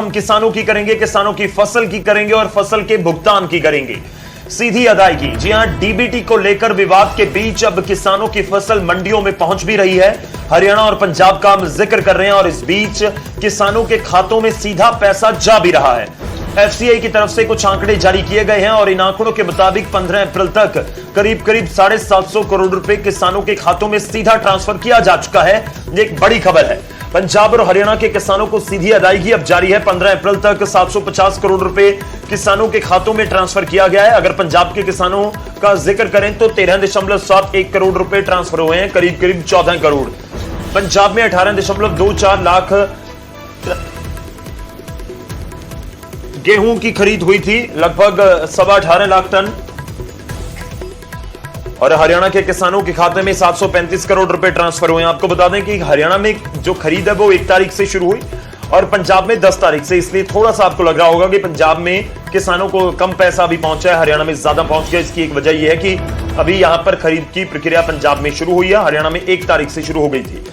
हम किसानों की करेंगे, किसानों की फसल की करेंगे और फसल के भुगतान की करेंगे। सीधी अदायगी। जी हां, डीबीटी को लेकर विवाद के बीच अब किसानों की फसल मंडियों में पहुंच भी रही है। हरियाणा और पंजाब का हम जिक्र कर रहे हैं और इस बीच किसानों के खातों में सीधा पैसा जा भी रहा है। एफसीआई की तरफ से कुछ आंकड़े जारी किए गए हैं और इन आंकड़ों के मुताबिक 15 अप्रैल तक करीब 750 करोड़ रुपए किसानों के खातों में सीधा ट्रांसफर किया जा चुका है। ये एक बड़ी खबर है। पंजाब और हरियाणा के किसानों को सीधी अदायगी अब जारी है। 15 अप्रैल तक 750 करोड़ रुपए किसानों के खातों में ट्रांसफर किया गया है। अगर पंजाब के किसानों का जिक्र करें तो 13.71 करोड़ रुपए ट्रांसफर हुए हैं, करीब 14 करोड़। पंजाब में 18.24 लाख गेहूं की खरीद हुई थी, लगभग 18.25 लाख टन। और हरियाणा के किसानों के खाते में 735 करोड़ रुपए ट्रांसफर हुए हैं। आपको बता दें कि हरियाणा में जो खरीद है वो 1 तारीख से शुरू हुई और पंजाब में 10 तारीख से, इसलिए थोड़ा सा आपको लग रहा होगा कि पंजाब में किसानों को कम पैसा अभी पहुंचा है, हरियाणा में ज्यादा पहुंच गया। इसकी एक वजह यह है कि अभी यहां पर खरीद की प्रक्रिया पंजाब में शुरू हुई है, हरियाणा में 1 तारीख से शुरू हो गई थी।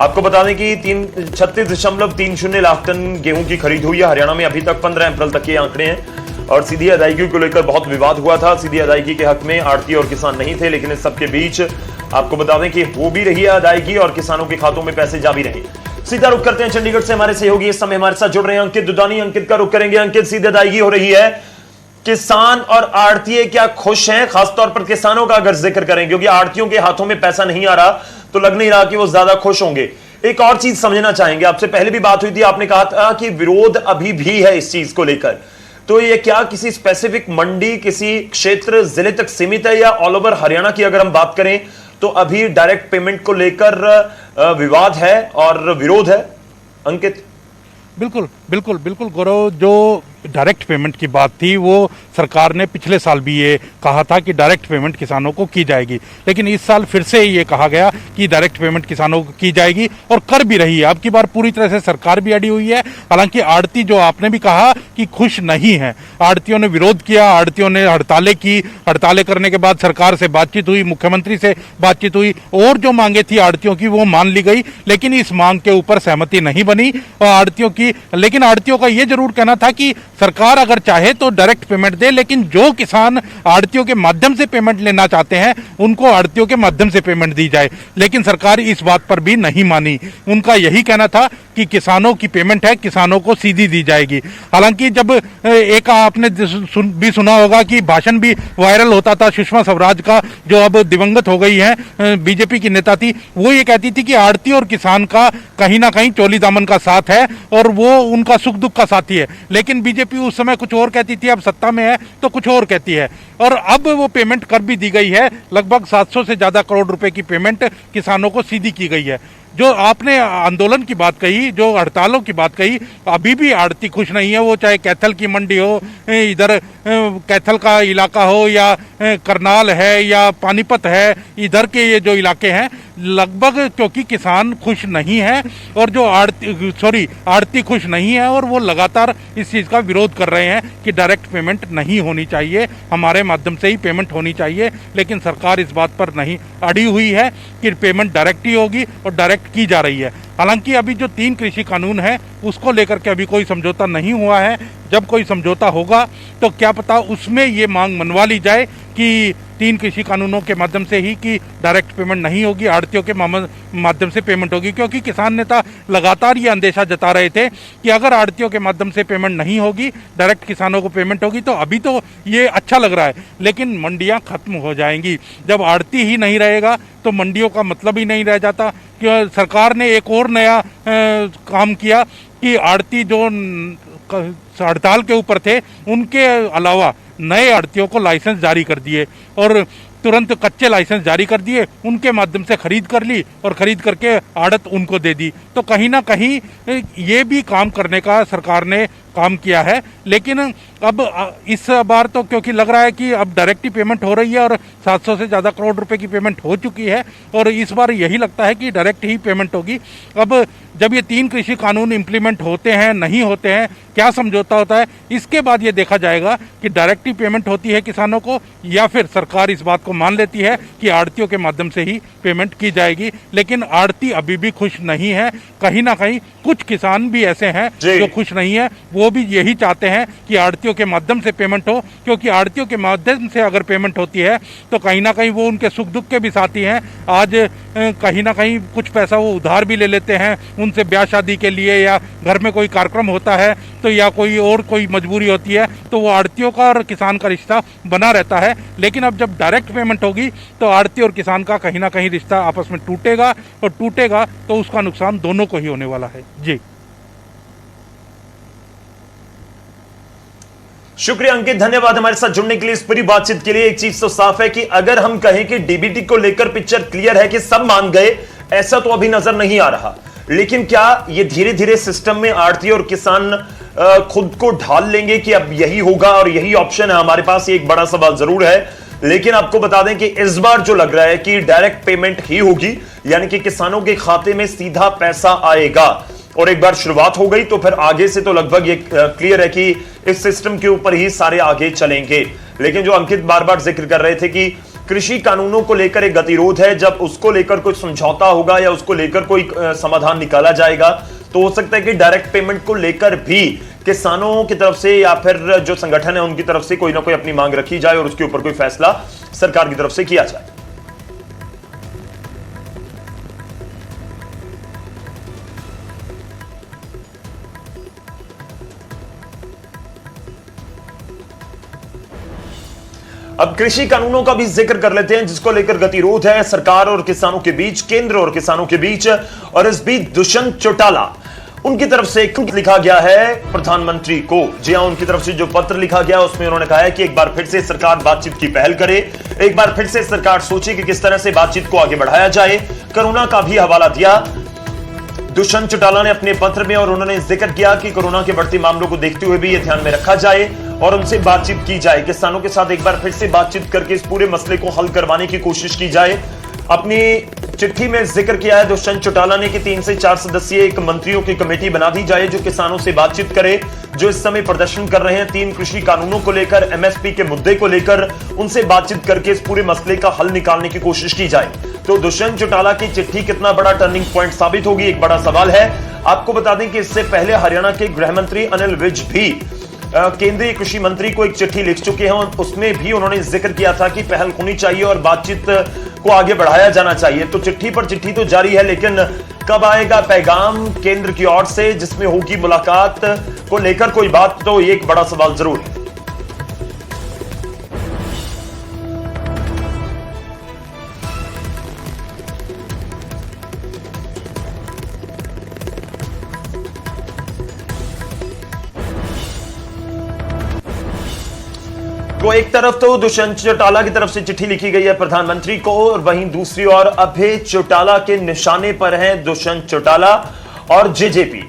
आपको बता दें कि 36.30 लाख टन गेहूं की खरीद हुई है हरियाणा में अभी तक। 15 अप्रैल तक ये आंकड़े हैं और सीधी अदायगी को लेकर बहुत विवाद हुआ था। सीधी अदायगी के हक में आड़ती और किसान नहीं थे, लेकिन इस सबके बीच आपको बता दें कि हो भी रही है अदायगी और किसानों के खातों में पैसे जा भी रहे हैं। सीधा रुख करते हैं चंडीगढ़ से, हमारे सहयोगी इस समय हमारे साथ जुड़ रहे हैं अंकित दुदानी। अंकित का रुख करेंगे। अंकित, सीधी अदायगी हो रही है, किसान और आड़तीय क्या खुश हैं? खासतौर पर किसानों का अगर जिक्र करें, क्योंकि आड़तियों के हाथों में पैसा नहीं आ रहा तो लग नहीं रहा कि वो ज्यादा खुश होंगे। एक और चीज समझना चाहेंगे, आपसे पहले भी बात हुई थी, आपने कहा था कि विरोध अभी भी है इस चीज को लेकर, तो ये क्या किसी स्पेसिफिक मंडी, किसी क्षेत्र, जिले तक सीमित है या ऑल ओवर हरियाणा की अगर हम बात करें तो अभी डायरेक्ट पेमेंट को लेकर विवाद है और विरोध है? अंकित। बिल्कुल बिल्कुल बिल्कुल गौरव, जो डायरेक्ट पेमेंट की बात थी वो सरकार ने पिछले साल भी ये कहा था कि डायरेक्ट पेमेंट किसानों को की जाएगी, लेकिन इस साल फिर से ये कहा गया कि डायरेक्ट पेमेंट किसानों को की जाएगी और कर भी रही है। अब की बार पूरी तरह से सरकार भी अड़ी हुई है। हालांकि आड़ती, जो आपने भी कहा कि खुश नहीं है, आड़तियों ने विरोध किया, आड़तियों ने हड़तालें की। हड़तालें करने के बाद सरकार से बातचीत हुई, मुख्यमंत्री से बातचीत हुई और जो मांगे थी आड़तियों की वो मान ली गई, लेकिन इस मांग के ऊपर सहमति नहीं बनी और आड़तियों की। लेकिन आड़तियों का ये जरूर कहना था कि सरकार अगर चाहे तो डायरेक्ट पेमेंट दे, लेकिन जो किसान आड़तियों के माध्यम से पेमेंट लेना चाहते हैं उनको आड़तियों के माध्यम से पेमेंट दी जाए। लेकिन सरकार इस बात पर भी नहीं मानी। उनका यही कहना था कि किसानों की पेमेंट है, किसानों को सीधी दी जाएगी। हालांकि जब एक आपने भी सुना होगा कि भाषण भी वायरल होता था सुषमा स्वराज का, जो अब दिवंगत हो गई है, बीजेपी की नेता थी, वो ये कहती थी कि आड़ती और किसान का कहीं ना कहीं चोली दामन का साथ है और वो उनका सुख दुख का साथी है। लेकिन बीजेपी उस समय कुछ और कहती थी, अब सत्ता में है तो कुछ और कहती है। और अब वो पेमेंट कर भी दी गई है, लगभग 700 से ज्यादा करोड़ रुपए की पेमेंट किसानों को सीधी की गई है। जो आपने आंदोलन की बात कही, जो हड़तालों की बात कही, अभी भी आड़ती खुश नहीं है। वो चाहे कैथल की मंडी हो, इधर कैथल का इलाका हो या करनाल है या पानीपत है, इधर के ये जो इलाके हैं, लगभग क्योंकि किसान खुश नहीं है और जो आड़ती खुश नहीं है और वो लगातार इस चीज़ का विरोध कर रहे हैं कि डायरेक्ट पेमेंट नहीं होनी चाहिए, हमारे माध्यम से ही पेमेंट होनी चाहिए। लेकिन सरकार इस बात पर नहीं अड़ी हुई है कि पेमेंट डायरेक्ट ही होगी और डायरेक्ट की जा रही है। हालांकि अभी जो 3 कृषि कानून है उसको लेकर के अभी कोई समझौता नहीं हुआ है। जब कोई समझौता होगा तो क्या पता उसमें ये मांग मनवा ली जाए कि 3 कृषि कानूनों के माध्यम से ही कि डायरेक्ट पेमेंट नहीं होगी, आड़तियों के माध्यम से पेमेंट होगी। क्योंकि किसान नेता लगातार ये अंदेशा जता रहे थे कि अगर आड़तियों के माध्यम से पेमेंट नहीं होगी, डायरेक्ट किसानों को पेमेंट होगी, तो अभी तो ये अच्छा लग रहा है, लेकिन मंडियां खत्म हो जाएंगी। जब आड़ती ही नहीं रहेगा तो मंडियों का मतलब ही नहीं रह जाता। कि सरकार ने एक और नया काम किया कि आड़ती जो हड़ताल के ऊपर थे उनके अलावा नए आड़तियों को लाइसेंस जारी कर दिए और तुरंत कच्चे लाइसेंस जारी कर दिए, उनके माध्यम से खरीद कर ली और खरीद करके आड़त उनको दे दी। तो कहीं ना कहीं ये भी काम करने का सरकार ने काम किया है। लेकिन अब इस बार तो क्योंकि लग रहा है कि अब डायरेक्ट ही पेमेंट हो रही है और 700 से ज़्यादा करोड़ रुपए की पेमेंट हो चुकी है और इस बार यही लगता है कि डायरेक्ट ही पेमेंट होगी। अब जब ये 3 कृषि कानून इम्प्लीमेंट होते हैं नहीं होते हैं, क्या समझौता होता है, इसके बाद ये देखा जाएगा कि डायरेक्ट ही पेमेंट होती है किसानों को या फिर सरकार इस बात को मान लेती है कि आड़तियों के माध्यम से ही पेमेंट की जाएगी। लेकिन आड़ती अभी भी खुश नहीं है। कहीं ना कहीं कुछ किसान भी ऐसे हैं जो खुश नहीं है, वो भी यही चाहते हैं कि आड़तियों के माध्यम से पेमेंट हो, क्योंकि आड़तियों के माध्यम से अगर पेमेंट होती है तो कहीं ना कहीं वो उनके सुख दुख के भी साथी हैं। आज कहीं ना कहीं कुछ पैसा वो उधार भी ले लेते हैं उनसे, ब्याह शादी के लिए या घर में कोई कार्यक्रम होता है तो या कोई मजबूरी होती है तो वो आड़तियों का और किसान का रिश्ता बना रहता है। लेकिन अब जब डायरेक्ट पेमेंट होगी तो आड़ती और किसान का कहीं ना कहीं रिश्ता आपस में टूटेगा और टूटेगा तो उसका नुकसान दोनों को ही होने वाला है। जी शुक्रिया अंकित, धन्यवाद हमारे साथ जुड़ने के लिए, इस पूरी बातचीत के लिए। एक चीज तो साफ है कि अगर हम कहें कि डीबीटी को लेकर पिक्चर क्लियर है कि सब मान गए, ऐसा तो अभी नजर नहीं आ रहा। लेकिन क्या ये धीरे धीरे सिस्टम में आड़ती और किसान खुद को ढाल लेंगे कि अब यही होगा और यही ऑप्शन है हमारे पास? ये एक बड़ा सवाल जरूर है। लेकिन आपको बता दें कि इस बार जो लग रहा है कि डायरेक्ट पेमेंट ही होगी, यानी कि किसानों के खाते में सीधा पैसा आएगा। और एक बार शुरुआत हो गई तो फिर आगे से तो लगभग ये क्लियर है कि इस सिस्टम के ऊपर ही सारे आगे चलेंगे। लेकिन जो अंकित बार बार जिक्र कर रहे थे कि कृषि कानूनों को लेकर एक गतिरोध है, जब उसको लेकर कोई समझौता होगा या उसको लेकर कोई समाधान निकाला जाएगा तो हो सकता है कि डायरेक्ट पेमेंट को लेकर भी किसानों की तरफ से या फिर जो संगठन है उनकी तरफ से कोई ना कोई अपनी मांग रखी जाए और उसके ऊपर कोई फैसला सरकार की तरफ से किया जाए। अब कृषि कानूनों का भी जिक्र कर लेते हैं, जिसको लेकर गतिरोध है सरकार और किसानों के बीच, केंद्र और किसानों के बीच। और इस बीच दुष्यंत चौटाला, उनकी तरफ से एक लिखा गया है प्रधानमंत्री को। जी हां, उनकी तरफ से जो पत्र लिखा गया उसमें उन्होंने कहा है कि एक बार फिर से सरकार बातचीत की पहल करे, एक बार फिर से सरकार सोचे कि किस तरह से बातचीत को आगे बढ़ाया जाए। कोरोना का भी हवाला दिया दुष्यंत चौटाला ने अपने पत्र में, और उन्होंने जिक्र किया कि कोरोना के बढ़ते मामलों को देखते हुए भी यह ध्यान में रखा जाए और उनसे बातचीत की जाए, किसानों के साथ एक बार फिर से बातचीत करके इस पूरे मसले को हल करवाने की कोशिश की जाए। अपनी चिट्ठी में जिक्र किया है दुष्यंत चौटाला ने कि 3 से 4 सदस्यीय एक मंत्रियों की कमेटी बना दी जाए जो किसानों से बातचीत करे, जो इस समय प्रदर्शन कर रहे हैं 3 कृषि कानूनों को लेकर, एमएसपी के मुद्दे को लेकर, उनसे बातचीत करके इस पूरे मसले का हल निकालने की कोशिश की जाए। तो दुष्यंत चौटाला की चिट्ठी कितना बड़ा टर्निंग पॉइंट साबित होगी, एक बड़ा सवाल है। आपको बता दें कि इससे पहले हरियाणा के गृह मंत्री अनिल विज भी केंद्रीय कृषि मंत्री को एक चिट्ठी लिख चुके हैं और उसमें भी उन्होंने जिक्र किया था कि पहल होनी चाहिए और बातचीत को आगे बढ़ाया जाना चाहिए। तो चिट्ठी पर चिट्ठी तो जारी है, लेकिन कब आएगा पैगाम केंद्र की ओर से जिसमें होगी मुलाकात को लेकर कोई बात, तो ये एक बड़ा सवाल जरूर है। तो एक तरफ तो दुष्यंत चौटाला की तरफ से चिट्ठी लिखी गई है प्रधानमंत्री को, और वहीं दूसरी ओर अभय चौटाला के निशाने पर हैं दुष्यंत चौटाला और जेजेपी।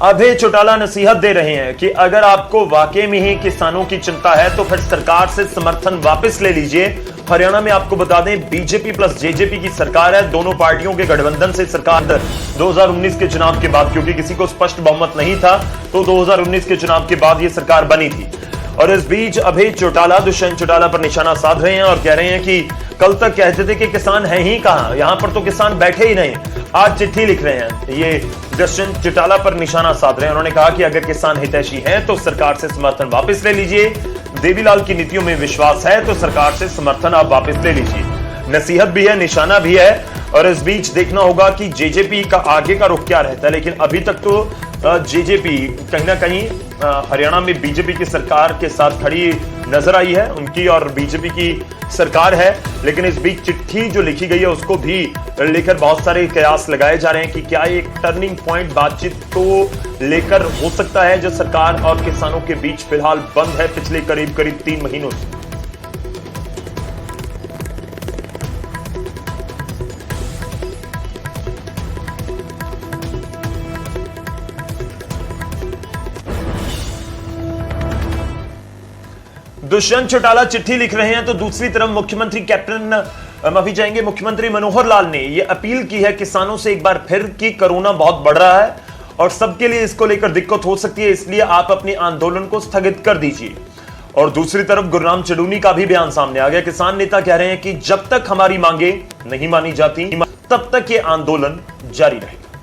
अभय चौटाला नसीहत दे रहे हैं कि अगर आपको वाकई में ही किसानों की चिंता है तो फिर सरकार से समर्थन वापस ले लीजिए। हरियाणा में आपको बता दें बीजेपी प्लस जेजेपी की सरकार है, दोनों पार्टियों के गठबंधन से सरकार 2019 के चुनाव के बाद, क्योंकि किसी को स्पष्ट बहुमत नहीं था तो 2019 के चुनाव के बाद यह सरकार बनी थी। और इस बीच अभय चौटाला दुष्यंत चौटाला पर निशाना साध रहे हैं और कह रहे हैं कि कल तक कहते थे कि किसान है ही कहां, यहां पर तो किसान बैठे ही नहीं, आज चिट्ठी लिख रहे हैं। ये दुष्यंत चौटाला पर निशाना साध रहे हैं। उन्होंने कहा कि अगर किसान हितैषी हैं तो सरकार से समर्थन वापस ले लीजिए, देवीलाल की नीतियों में विश्वास है तो सरकार से समर्थन आप वापस ले लीजिए। नसीहत भी है, निशाना भी है। और इस बीच देखना होगा कि जेजेपी का आगे का रुख क्या रहता है। लेकिन अभी तक तो जेजेपी कहीं ना कहीं हरियाणा में बीजेपी की सरकार के साथ खड़ी नजर आई है, उनकी और बीजेपी की सरकार है। लेकिन इस बीच चिट्ठी जो लिखी गई है उसको भी लेकर बहुत सारे कयास लगाए जा रहे हैं कि क्या एक टर्निंग पॉइंट बातचीत को लेकर हो सकता है जो सरकार और किसानों के बीच फिलहाल बंद है पिछले करीब 3 महीनों से। दुष्यंत चौटाला चिट्ठी लिख रहे हैं तो दूसरी तरफ मुख्यमंत्री माफी चाहेंगे मुख्यमंत्री मनोहर लाल ने यह अपील की है किसानों से एक बार फिर कि कोरोना बहुत बढ़ रहा है और सबके लिए इसको लेकर दिक्कत हो सकती है, इसलिए आप अपने आंदोलन को स्थगित कर दीजिए। और दूसरी तरफ गुरनाम चडूनी का भी बयान सामने आ गया। किसान नेता कह रहे हैं कि जब तक हमारी मांगे नहीं मानी जाती तब तक ये आंदोलन जारी रहेगा।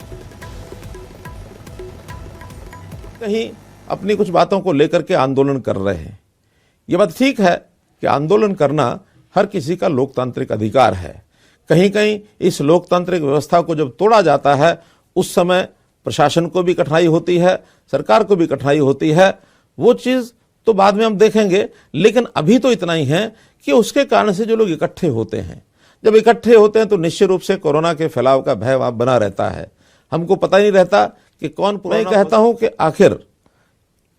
कहीं अपनी कुछ बातों को लेकर के आंदोलन कर रहे हैं। यह बात ठीक है कि आंदोलन करना हर किसी का लोकतांत्रिक अधिकार है। कहीं कहीं इस लोकतांत्रिक व्यवस्था को जब तोड़ा जाता है उस समय प्रशासन को भी कठिनाई होती है, सरकार को भी कठिनाई होती है। वो चीज तो बाद में हम देखेंगे, लेकिन अभी तो इतना ही है कि उसके कारण से जो लोग इकट्ठे होते हैं, जब इकट्ठे होते हैं तो निश्चित रूप से कोरोना के फैलाव का भय वहां बना रहता है। हमको पता नहीं रहता कि कौन। मैं कहता हूं कि आखिर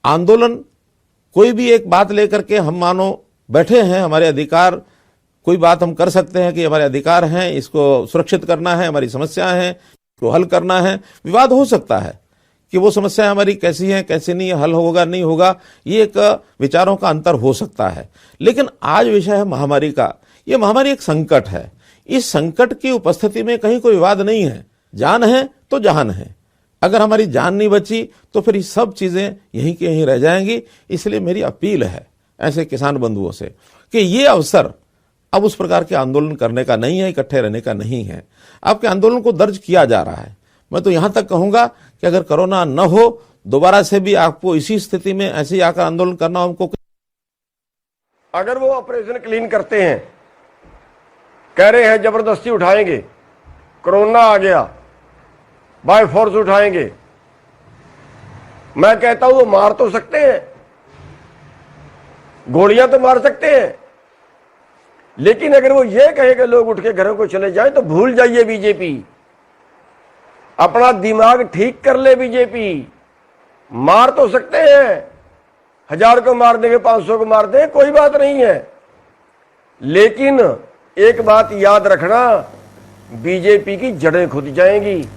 आंदोलन कोई भी एक बात लेकर के हम मानो बैठे हैं, हमारे अधिकार, कोई बात हम कर सकते हैं कि हमारे अधिकार हैं, इसको सुरक्षित करना है, हमारी समस्याएं हैं, इसको हल करना है। विवाद हो सकता है कि वो समस्या हमारी कैसी है, कैसी नहीं, हल होगा नहीं होगा, ये एक विचारों का अंतर हो सकता है। लेकिन आज विषय है महामारी का। ये महामारी एक संकट है। इस संकट की उपस्थिति में कहीं कोई विवाद नहीं है। जान है तो जहान है। अगर हमारी जान नहीं बची तो फिर ये सब चीजें यहीं के यहीं रह जाएंगी। इसलिए मेरी अपील है ऐसे किसान बंधुओं से कि ये अवसर अब उस प्रकार के आंदोलन करने का नहीं है, इकट्ठे रहने का नहीं है। आपके आंदोलन को दर्ज किया जा रहा है। मैं तो यहां तक कहूंगा कि अगर कोरोना न हो दोबारा से भी आपको इसी स्थिति में ऐसे ही आकर आंदोलन करना हमको। अगर वो ऑपरेशन क्लीन करते हैं, कह रहे हैं जबरदस्ती उठाएंगे, कोरोना आ गया बाय फोर्स उठाएंगे, मैं कहता हूं वो मार तो सकते हैं, गोलियां तो मार सकते हैं, लेकिन अगर वो ये कहे कि लोग उठ के घरों को चले जाएं तो भूल जाइए बीजेपी। अपना दिमाग ठीक कर ले बीजेपी। मार तो सकते हैं, 1000 को मार देंगे, 500 को मार देंगे, कोई बात नहीं है, लेकिन एक बात याद रखना, बीजेपी की जड़ें खुद जाएंगी।